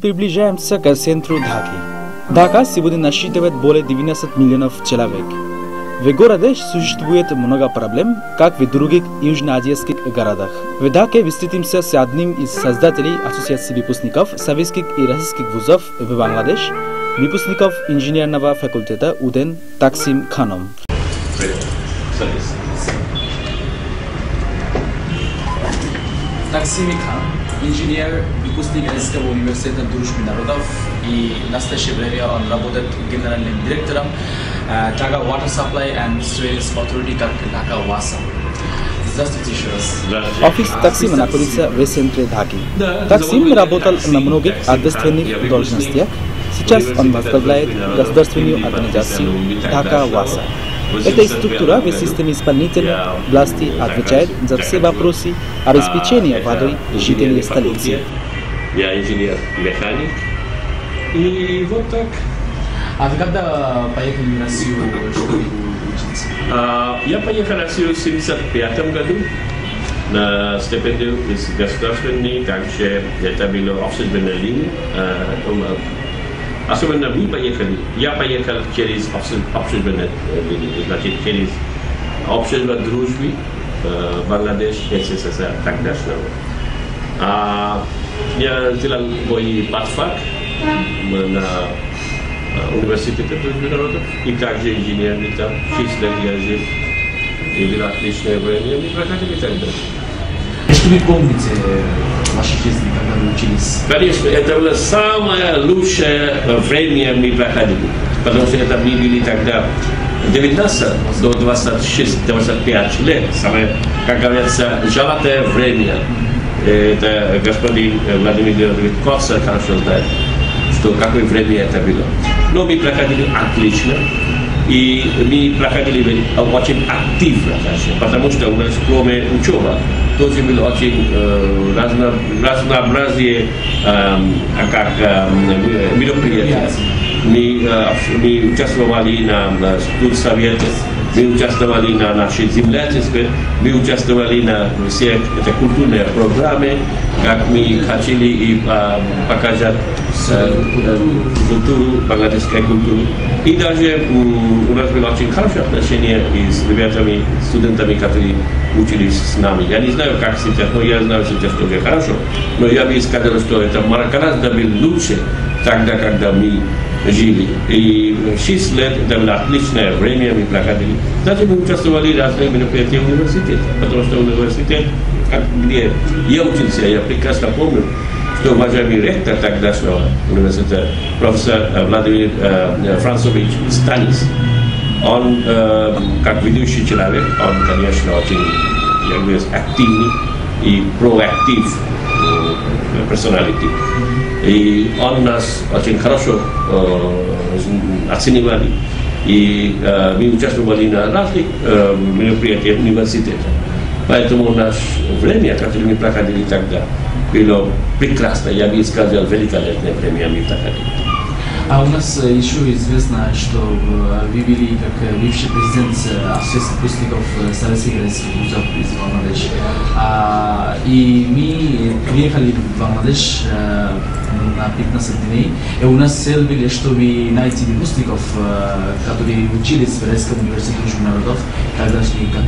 Приближаемся к центру Даки. Дака сегодня насчитывает более 19 миллионов человек. В городе существует много проблем, как в других южноазиатских городах. В Даке встретимся с одним из создателей Ассоциации выпускников советских и российских вузов в Бангладеш, выпускников инженерного факультета УДЕН Таксим Ханом. Таксим Хан, инженер, выпускник Российского университета дружбы народов, и в настоящее время он работает генеральным директором Dhaka Water Supply and Sewage Authority, как Dhaka WASA. Здравствуйте еще раз. Офис Таксима находится в центре Даки. Таксим работал на многих ответственных должностях. Сейчас он возглавляет государственную организацию Dhaka WASA. Эта структура в системе исполнительной власти отвечает за все вопросы обеспечения водой жителей столицы. Я инженер-механик. И вот так. А вы когда поехали в Россию, чтобы учиться? Я поехал в Россию в 1975 году на стипендию из государственной, также это было обслуживание линии. Особенно мы поехали, я поехал через обслуживание линии, значит через обслуживание дружбы Бангладеш, СССР, тогдашнего. Я сделал мой подфак на университете дружбы народов и также инженерный там, 6 лет я жил, и было отличное время, мы проходили так дальше. Что вы помните вашей жизни, когда вы учились? Конечно, это было самое лучшее время мы проходили, потому что это мы были тогда 19 до 26-25 лет, самое, как говорится, золотое время. Это господин Владимир Георгиевич Коцер хорошо знает, что какое время это было. Но мы проходили отлично, и мы проходили очень активно, потому что у нас кроме учебы тоже было очень разнообразие мероприятий. Мы участвовали на студсовете, мы участвовали на нашей землячестве, мы участвовали на всех культурных программах, как мы хотели и показать культуру, бангладешскую культуру. И даже у нас было очень хорошее отношение с ребятами, студентами, которые учились с нами. Я не знаю, как сейчас, но я знаю сейчас тоже хорошо. Но я бы сказал, что это гораздо было лучше тогда, когда мы жили. И 6 лет это было отличное время, мы проходили. Даже мы участвовали в разных мероприятиях в университете, потому что университет, где я учился, я прекрасно помню, что уважаемый ректор тогдашнего университета, профессор Владимир Францович Станис, он, как ведущий человек, он, конечно, очень, я говорю, активный и проактив персоналити. И он нас очень хорошо оценивали. И мы участвовали на разных мероприятиях университета. Поэтому наше время, которое мы проходили тогда, было прекрасно. Я бы сказал, великолепное время мы проходили. А у нас еще известно, что вы вели как бывший президент Ассоциации выпускников советских и российских вузов из Бангладеш. И мы приехали в Бангладеш на 15 дней. И у нас цель была, чтобы найти выпускников, которые учились в Российском университете дружбы народов, тогдашний как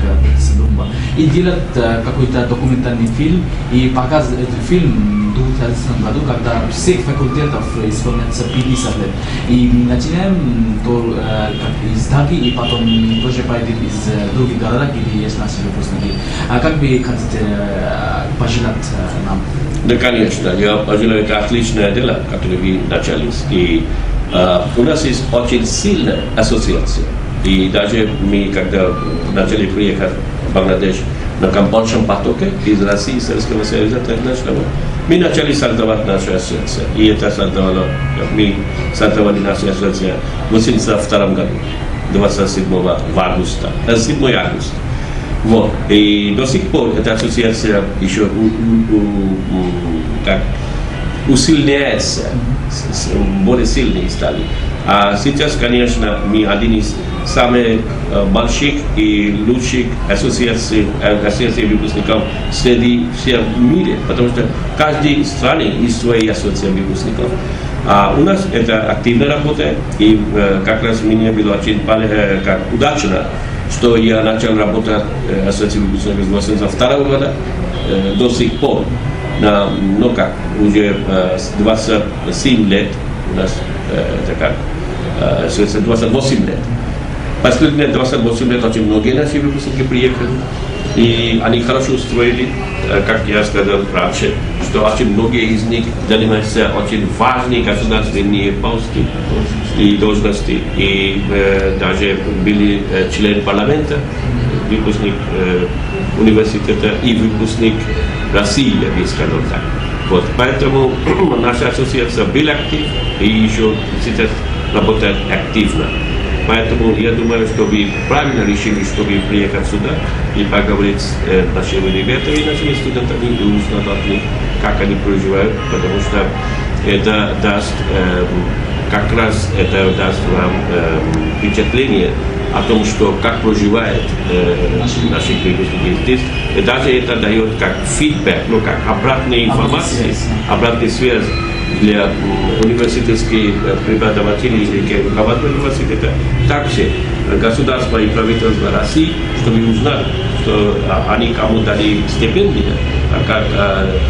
Думба, и делать какой-то документальный фильм и показывать этот фильм в 2011 году, когда всех факультетов исполняется 50 лет. И мы начинаем из Даки, и потом тоже пойдем из других городов, где есть наши выпускники. А как вы хотите пожелать нам? Да, конечно, я пожелаю, это отличное дело, которое вы начались. И у нас есть очень сильная ассоциация. И даже мы, когда начали приехать в Бангладеш на большом потоке из России, Советского Союза, мы начали создавать нашу ассоциацию. И это создавало, мы создавали нашу ассоциацию в 1982 году, 27 августа. Вот. И до сих пор эта ассоциация еще усиливается, более сильные стали. А сейчас, конечно, мы один из самых больших и лучших ассоциаций выпускников среди всех в мире, потому что в каждой стране есть свои ассоциации выпускников. А у нас это активно работает, и как раз мне было очень удачно, что я начал работать в ассоциации выпускников с 1982 года до сих пор. Уже 27 лет у нас такая, 28 лет. Последние 28 лет очень многие наши выпускники приехали, и они хорошо устроили, как я сказал раньше, что очень многие из них занимаются очень важными государственными постами и должности, и даже были член парламента, выпускник университета и выпускник России, я бы сказал так. Вот, поэтому наша ассоциация была активна и еще сейчас работает активно. Поэтому я думаю, что вы правильно решили, чтобы приехать сюда и поговорить с нашими ребятами и нашими студентами и узнать от них, как они проживают, потому что это даст вам впечатление о том, что как проживают наши выпускники здесь. И даже это дает как фидбэк, как обратная информация, обратная связь для университетских преподавателей или руководителей университета, также государство и правительство России, чтобы узнать, что они кому дали стипендии, как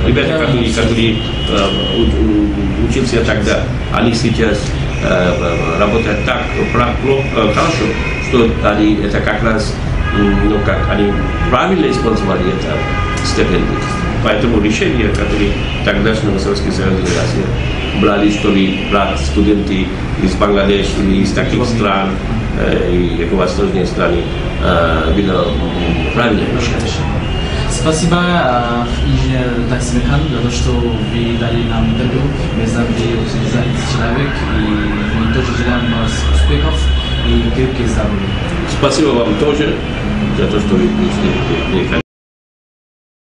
ребята, которые учились тогда, они сейчас работают так хорошо, что они это как раз они правильно использовали это стипендию. Поэтому решение, которое тогдашний Советский Союз и Россия брали, чтобы брать студенты из Бангладеш или из таких стран, и юго-восточных стран, было правильное решение. Спасибо, инженер Таксимхан, за то, что вы дали нам интервью. Мы знаем, что вы человек, и мы тоже желаем вас успехов и крепких здоровья. Спасибо вам тоже за то, что вы пришли.